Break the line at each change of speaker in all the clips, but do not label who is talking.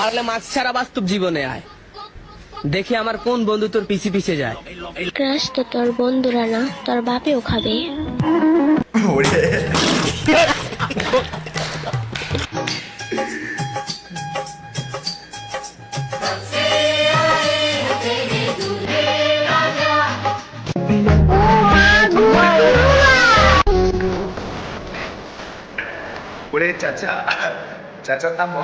পারলে মাছ ছাড়া বাস্তব জীবনে আয়, দেখি আমার কোন বন্ধু তোর পিছে পিছে যায়।
ক্রাশ তো তোর বন্ধুরা না, তোর বাপেও খাবে।
ওরে ওরে চাচা, চাচা থামো।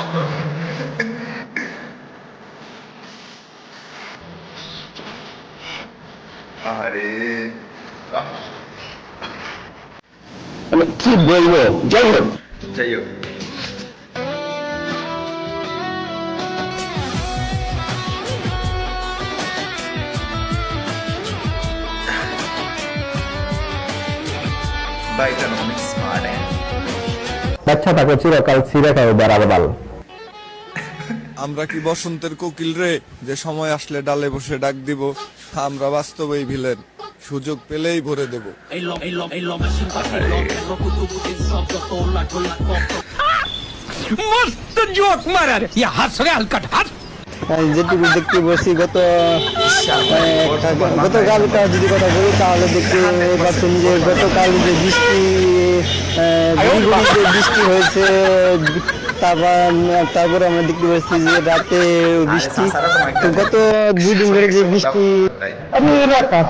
আরে
মানে কি বলবো, যাই হোক।
যাই হোক, ভাইটা অনেক স্মার্ট।
বাচ্চা থাকো চিরকাল ছিঁড়ে খাও বেড়াল।
আমরা কি বসন্তের কোকিল রে, যে সময় আসলে ডালে বসে ডাক দিব? আমরা বাস্তবেই ভিলেন, সুযোগ পেলেই ভরে দেব।
মস্ত জোক মারার, ইয়া হাস রে হালকাট হাস।
যেটুকু দেখতে বসি গতকালটা যদি কথা বলি তাহলে দেখতে পাচ্ছেন যে গতকাল যে বৃষ্টি যে বৃষ্টি হয়েছে, তারপর আমরা দেখতে পাচ্ছি যে রাতে বৃষ্টি। তো গত 2 দিন ধরে যে বৃষ্টি আমি
মার
টপ